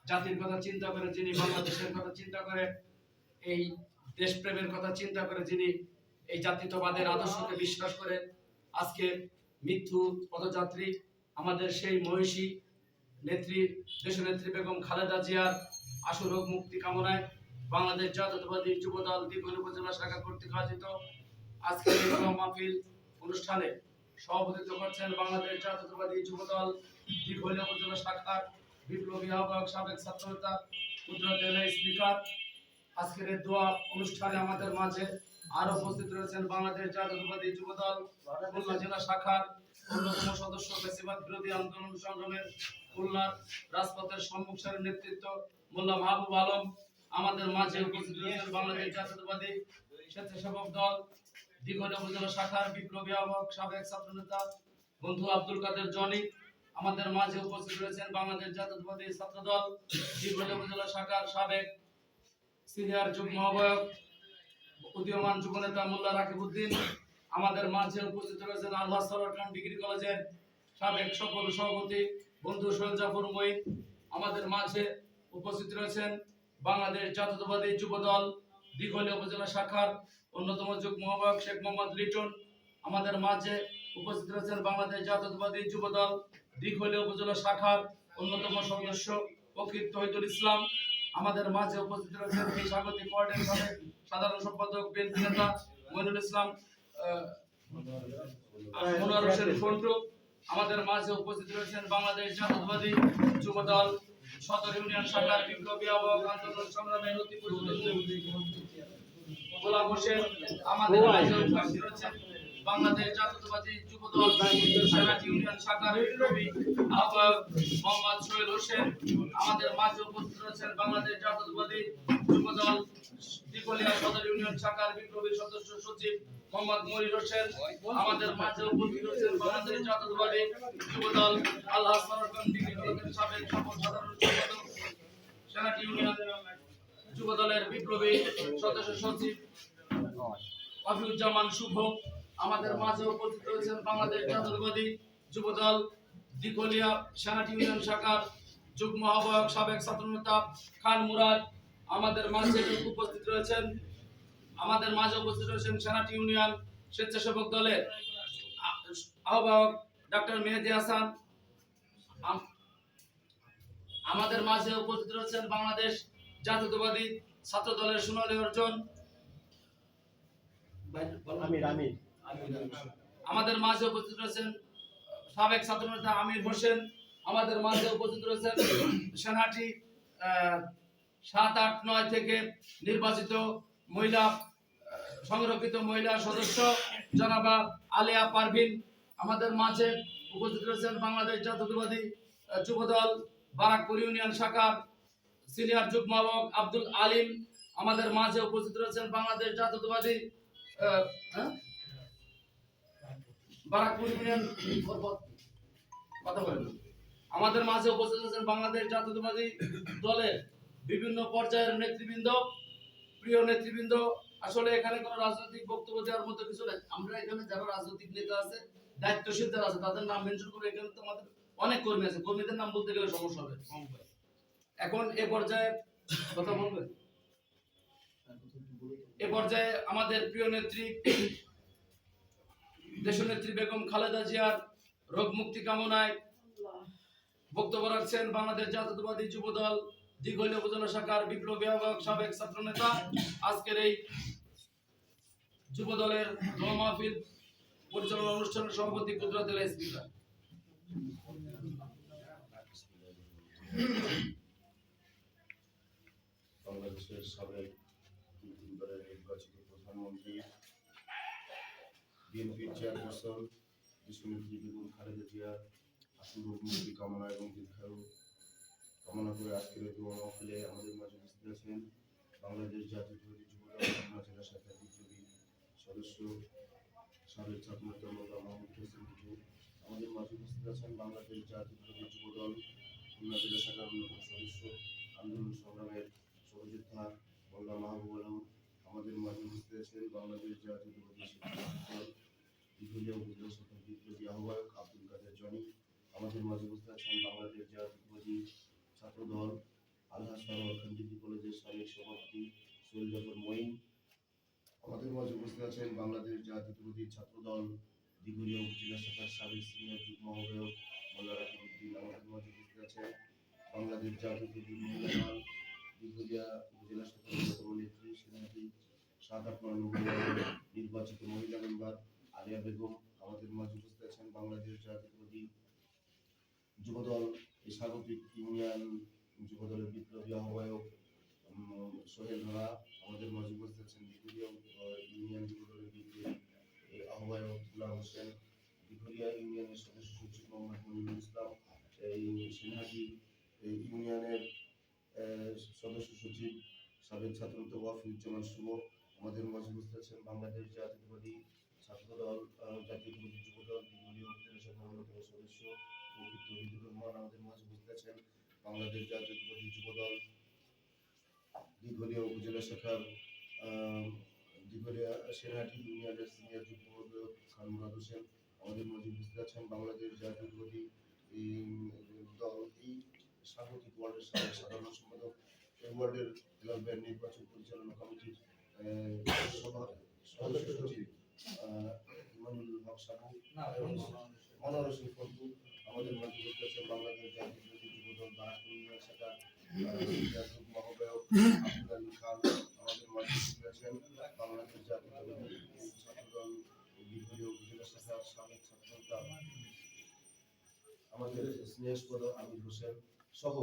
জাতির কথা চিন্তা করে, যিনি বাংলাদেশের কথা চিন্তা করে, এই দেশপ্রেমের কথা চিন্তা করে, যিনি এই জাতীয়তাবাদের আদর্শকে বিশ্বাস করে, আজকে মৃত্যু পদযাত্রী আমাদের সেই মহিষী নেত্রী দেশনেত্রী বেগম খালেদা জিয়ার আশু রোগ মুক্তি কামনায় বাংলাদেশ জাতীয়তাবাদী যুবদল দ্বিগুণ উপজেলা শাখা কর্তৃক আয়োজিত আজকের এই মাহফিল অনুষ্ঠানে সভাপতিত্ব করছেন বাংলাদেশ জাতীয়তাবাদী যুবদল দ্বিগুণ উপজেলা শাখার বিপ্লবী আহ্বায়ক সাবেক ছাত্রনেতা কুদরত স্পিকার। আজকের এই দোয়া অনুষ্ঠানে আমাদের মাঝে আরো উপস্থিত রয়েছেন বাংলাদেশ জাতীয়তাবাদী যুবদল খুলনা জেলা শাখার অন্যতম সদস্য বেশিরভাগ বিরোধী আন্দোলন সংগ্রামের খুলনার রাজপথের সম্মুখ সারির নেতৃত্ব মোল্লা মাহবুব আলম। আমাদের মাঝে উপস্থিত রয়েছেন বাংলাদেশ জাতীয়তাবাদী স্বেচ্ছাসেবক দল দিঘল উপজেলা শাখার বিপ্লবী আহ্বায়ক সাবেক ছাত্রনেতা বন্ধু আব্দুল কাদের জনি। আমাদের মাঝে উপস্থিত রয়েছেন বাংলাদেশ জাতীয়তাবাদী ছাত্রদল দিঘল উপজেলা শাখার সাবেক সিনিয়র যুগ্ম আহ্বায়ক উদীয়মান যুবনেতা মোল্লা রাকিবউদ্দিন। আমাদের মাঝে উপস্থিত রয়েছেন আল্লাহ সরকার ডিগ্রি কলেজের সাবেক সকল সভাপতি বন্ধু সোহেল জাফর মঈন। আমাদের মাঝে উপস্থিত রয়েছেন বাংলাদেশ জাতীয়তাবাদী যুবদল দিঘলিয়া উপজেলা শাখার অন্যতম যুগ্ম আহ্বায়ক শেখ মোহাম্মদ লিটন। আমাদের মাঝে উপস্থিত রয়েছেন বাংলাদেশ জাতীয়তাবাদী যুবদল দিঘলিয়া উপজেলা শাখার অন্যতম সদস্য ফকির তহিদুল ইসলাম। আমাদের মাঝে উপস্থিত রয়েছেন এই স্বাগতিক ওয়ার্ডের সাবেক সাধারণ সম্পাদক বিএনপি নেতা মইনুল ইসলাম মনোয়ার হোসেন ফন্টু। আমাদের মাঝে উপস্থিত রয়েছেন বাংলাদেশ জাতীয়তাবাদী যুবদল সদর ইউনিয়ন শাখার বিপ্লবী আহ্বায়ক আন্দোলন সংগ্রামের অতি গোলাম হোসেন। আমাদের মাঝে উপস্থিত রয়েছেন বাংলাদেশ জাতীয়তাবাদী যুবদল সেনাটি ইউনিয়ন শাখার বিপ্লবী আহ্বায়ক মোহাম্মদ সোহেল হোসেন। আমাদের মাঝে উপস্থিত রয়েছেন বাংলাদেশ জাতীয়তাবাদী যুবদল দিঘলিয়া সদর ইউনিয়ন শাখার বিপ্লবী সদস্য সচিব মোহাম্মদ মনির হোসেন। আমাদের মাঝে উপস্থিত রয়েছেন বাংলাদেশ জাতীয়তাবাদী যুবদল আল্লাহ সরকার ডিগ্রি কলেজের সাবেক সাধারণ সম্পাদক সেনাটি ইউনিয়ন যুবদলের বিপ্লবী সদস্য সচিব আফিউজ্জামান শুভ। আমাদের মাঝে উপস্থিত রয়েছেন বাংলাদেশ জাতীয়তাবাদী যুবদল দিঘলিয়া সেনাটি ইউনিয়ন শাখার যুগ্ম আহ্বায়ক সাবেক ছাত্রনেতা খান মুরাদ। আমাদের মাঝে উপস্থিত রয়েছেন সেনাটি ইউনিয়ন স্বেচ্ছাসেবক দলের আহ্বায়ক ডক্টর মেহেদি হাসান। আমাদের মাঝে উপস্থিত রয়েছেন বাংলাদেশ জাতীয়তাবাদী ছাত্র দলের সোনালী অর্জন। আমাদের মাঝে উপস্থিত রয়েছেন সাবেক ছাত্রনেতা আমির হোসেন। আমাদের মাঝে উপস্থিত রয়েছেন সেনাটি 7, 8, 9 থেকে নির্বাচিত মহিলা সংরক্ষিত মহিলা সদস্য জনাবা আলিয়া পারভিন। আমাদের মাঝে উপস্থিত রয়েছেন বাংলাদেশ জাতীয়তাবাদী যুবদল বারাকপুর ইউনিয়ন শাখার সিনিয়র যুগ্ম আহ্বায়ক আব্দুল আলিম। আমাদের মাঝে উপস্থিত রয়েছেন বাংলাদেশ জাতীয়তাবাদী বারাকপুর ইউনিয়ন কথা বলেন। আমাদের মাঝে উপস্থিত রয়েছেন বাংলাদেশ জাতীয়তাবাদী দলের বিভিন্ন পর্যায়ের নেতৃবৃন্দ, প্রিয় নেতৃবৃন্দ। আসলে এখানে কোনো রাজনৈতিক বক্তব্য দেওয়ার মতো কিছু নাই। আমরা এখানে যারা রাজনৈতিক নেতা আছে, দায়িত্বশীল যারা আছে, তাদের নাম মেনশন করে এখানে তো আমাদের অনেক কর্মী আছে, কর্মীদের নাম বলতে গেলে সমস্যা হবে। এখন এ পর্যায়ে কথা বলবেন, এ পর্যায়ে আমাদের প্রিয় নেত্রী দেশনেত্রী বেগম খালেদা জিয়ার রোগ মুক্তি কামনায় বক্তব্য রাখছেন বাংলাদেশ জাতীয়তাবাদী যুবদল দিঘলিয়া উপজেলা শাখার বিপ্লবী আহ্বায়ক সাবেক ছাত্রনেতা। আজকের এই যুবদলের দোয়া মাহফিল পরিচালনা অনুষ্ঠানের সভাপতি কুদরত স্পিকার। বাংলাদেশের সাবেক নির্বাচিত প্রধানমন্ত্রী বিএনপির চেয়ারপারসন দেশনেত্রী বেগম খালেদা জিয়ার আশু রোগ মুক্তি কামনা এবং দীর্ঘায়ু কামনা করে আজকের এই দোয়া মাহফিলে আমাদের মাঝে উপস্থিত আছেন বাংলাদেশ জাতীয়তাবাদী যুবদল খুলনা জেলা শাখার বিপ্লবী সদস্য সাবেক ছাত্রনেতা মোল্লা মাহবুব হোসেন টুটু। আমাদের মাঝে উপস্থিত আছেন বাংলাদেশ জাতীয়তাবাদী যুবদল খুলনা জেলা শাখার অন্যতম সদস্য আন্দোলন সংগ্রামের সহযোদ্ধা মোল্লা মাহবুব আলম। আমাদের মাঝে উপস্থিত আছেন বাংলাদেশ জাতীয়তাবাদী দল দিঘলিয়া উপজেলা শাখার বিপ্লবী আহ্বায়ক আব্দুল কাদের জনি। আমাদের মাঝে উপস্থিত আছেন বাংলাদেশ জাতীয়তাবাদী ছাত্র দল আলহাজ সানোয়ার খান ডিগ্রি কলেজের সাবেক সভাপতি সোহেল জাফর মঈন। আমাদের মাঝে উপস্থিত আছেন বাংলাদেশ জাতীয়তাবাদী ছাত্রদল দিঘুলিয়া উপজেলা শাখার সাবেক সিনিয়র যুগ্ম আহ্বায়ক মোল্লা রাকিবউদ্দিন। আমাদের মাঝে উপস্থিত আছেন বাংলাদেশ জাতীয়তাবাদী মহিলা দল দিঘুলিয়া উপজেলা শাখার অন্যতম নেত্রী সেনাপতি ৭-৮ নির্বাচিত মহিলা মেম্বার আলিয়া বেগম। আমাদের মাঝে উপস্থিত আছেন বাংলাদেশ জাতীয়তাবাদী যুবদল এই স্বাগতিক ইউনিয়ন যুবদলের বিপ্লবী আহ্বায়ক সোহেল রানা। আমাদের মাঝে উপস্থিত আছেন দিঘুলিয়া ইউনিয়ন যুবদলের বিপ্লবী আহ্বায়ক গুলাম হোসেন, দিঘুলিয়া ইউনিয়নের সদস্য সচিব মোহাম্মদ মনিরুল ইসলাম, এই সিনহাটি ইউনিয়নের সদস্য সচিব সাবেক ছাত্রনেতা ওয়াফিউজ্জামান শুভ। আমাদের মাঝে উপস্থিত আছেন বাংলাদেশ জাতীয়তাবাদী ছাত্রদল জাতীয়তাবাদী যুবদল দিঘুলিয়া উপজেলা শাখার অন্যতম সদস্য প্রকৃত হিদুর রহমান। আমাদের মাঝে উপস্থিত আছেন বাংলাদেশ জাতীয়তাবাদী যুবদল দিঘুলিয়া উপজেলা শাখার দিঘুলিয়া সেনহাটি ইউনিয়নের সিনিয়র যুগ্ম আহ্বায়ক খান মুরাদ হোসেন। আমাদের মাঝে উপস্থিত আছেন বাংলাদেশ জাতীয়তাবাদী দল এই স্বাগতিক ওয়ার্ডের সাধারণ সম্পাদক, এই ওয়ার্ডের ক্লাবের নির্বাচন পরিচালনা কমিটির সদস্য সচিব ইমানুল হক সাবু, মনোয়ার হোসেন ফন্টু। আমাদের মাঝে উপস্থিত আছেন বাংলাদেশ জাতীয়তাবাদী যুবদল বাহাত্তর ইউনিয়ন শাখার যুগ্ম আহ্বায়ক আব্দুল আলী খান। আমাদের মাঝে উপস্থিত আছেন বাংলাদেশ জাতীয়তাবাদী ছাত্রদল দিঘুলিয়া উপজেলা শাখার সাবেক ছাত্রনেতা আমাদের স্নেহস্পদ আমির হোসেন সহ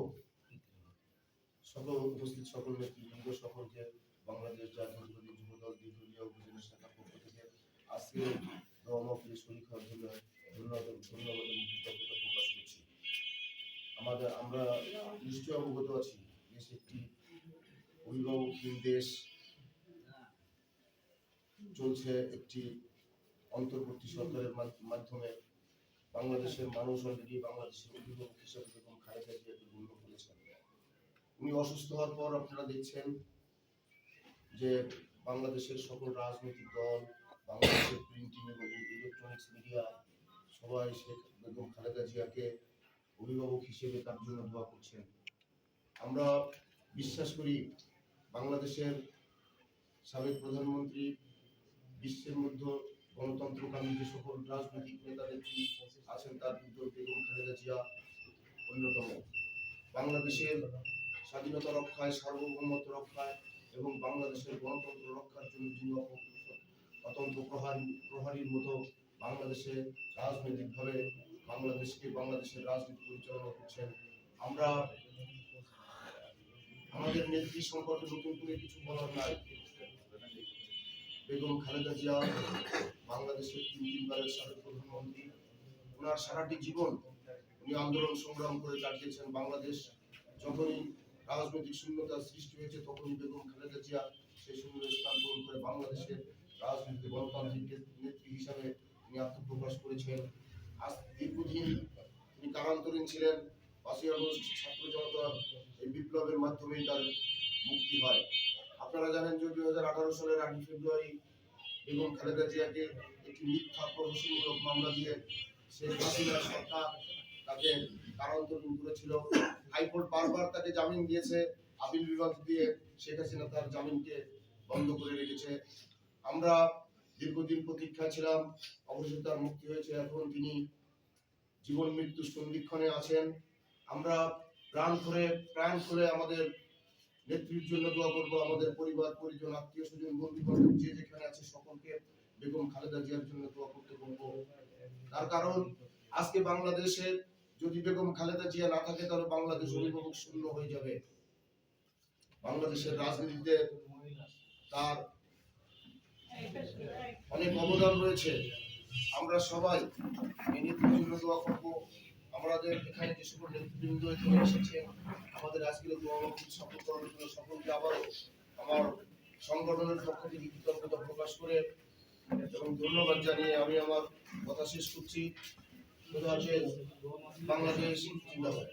সকল উপস্থিত সকল নেতৃবৃন্দ, সকলকে বাংলাদেশ জাতীয়তাবাদী যুবদল দিঘুলিয়া উপজেলা শাখার পক্ষ থেকে আজকে দোয়া মাহফিলে শরীক হওয়ার জন্য ধন্যবাদ এবং কৃতজ্ঞতা প্রকাশ করছি। আমরা নিশ্চয় অবগত আছি দেশ একটি অভিভাবকহীন দেশ চলছে। একটি অন্তর্বর্তী সরকারের মাধ্যমে বাংলাদেশের মানুষ অলরেডি বাংলাদেশের অভিভাবক হিসেবে বেগম খালেদা জিয়াকে গণ্য করেছেন। উনি অসুস্থ হওয়ার পর আপনারা দেখছেন যে বাংলাদেশের সকল রাজনৈতিক দল, বাংলাদেশের প্রিন্টিং এবং ইলেকট্রনিক্স মিডিয়া সবাই শেখ বেগম খালেদা জিয়াকে অভিভাবক হিসেবে তার জন্য দোয়া করছেন। আমরা বিশ্বাস করি বাংলাদেশের সাবেক প্রধানমন্ত্রী বিশ্বের মধ্যে গণতন্ত্রকামী যে সকল রাজনৈতিক নেতা নেত্রী আছেন তার ভিতর বেগম খালেদা জিয়া অন্যতম। বাংলাদেশের স্বাধীনতা রক্ষায়, সার্বভৌমত্ব রক্ষায় এবং বাংলাদেশের গণতন্ত্র রক্ষার জন্য যিনি অতন্ত্র প্রহারীর মতো বাংলাদেশে রাজনৈতিকভাবে বাংলাদেশের রাজনীতি পরিচালনা করছেন। আমরা আমাদের নেত্রী সম্পর্কে নতুন করে কিছু বলার নাই। বেগম খালেদা জিয়া বাংলাদেশের তিনবারের সাবেক প্রধানমন্ত্রী। ওনার সারাটি জীবন উনি আন্দোলন সংগ্রাম করে কাটিয়েছেন। বাংলাদেশ যখনই রাজনৈতিক শূন্যতার সৃষ্টি হয়েছে তখনই বেগম খালেদা জিয়া সেই শূন্য স্থান পূরণ করে বাংলাদেশের রাজনীতিতে গণতান্ত্রিক নেত্রী হিসাবে তিনি আত্মপ্রকাশ করেছেন। আজ দীর্ঘদিন তিনি কারান্তরীণ ছিলেন। ৫ই আগস্ট ছাত্র জনতার এই বিপ্লবের মাধ্যমেই তার মুক্তি হয়। আপনারা জানেন যে 2018 সালের 8 ফেব্রুয়ারি বেগম খালেদা জিয়াকে একটি মিথ্যা প্রহসনমূলক মামলা দিয়ে শেখ হাসিনা সরকার তাকে কারান্তরীণ করেছিল। হাইকোর্ট বারবার তাকে জামিন দিয়েছে, আপিল বিভাগ দিয়ে শেখ হাসিনা তার জামিনকে বন্ধ করে রেখেছে। আমরা দীর্ঘদিন প্রতীক্ষা ছিলাম, অবশ্যই তার মুক্তি হয়েছে। এখন তিনি জীবন মৃত্যু সন্ধিক্ষণে আছেন। আমরা প্রাণ করে আমাদের নেত্রীর জন্য দোয়া করবো। আমাদের পরিবার পরিজন, আত্মীয় স্বজন, বন্ধু বান্ধব যে যেখানে আছে সকলকে বেগম খালেদা জিয়ার জন্য দোয়া করতে বলবো। তার কারণ আজকে বাংলাদেশের যদি বেগম খালেদা জিয়া না থাকে তাহলে বাংলাদেশ অভিভাবক শূন্য হয়ে যাবে। বাংলাদেশের রাজনীতিতে তার অনেক অবদান রয়েছে। আমরা সবাই এই নেত্রীর জন্য দোয়া করবো। আমাদের এখানে যে সকল নেতৃবৃন্দ এখানে এসেছেন, আমাদের আজকের দোয়া মাহফিল সফল করার জন্য সকলকে আবারও আমার সংগঠনের পক্ষ থেকে কৃতজ্ঞতা প্রকাশ করে এবং ধন্যবাদ জানিয়ে আমি আমার কথা শেষ করছি। বাংলাদেশ জিন্দাবাদ।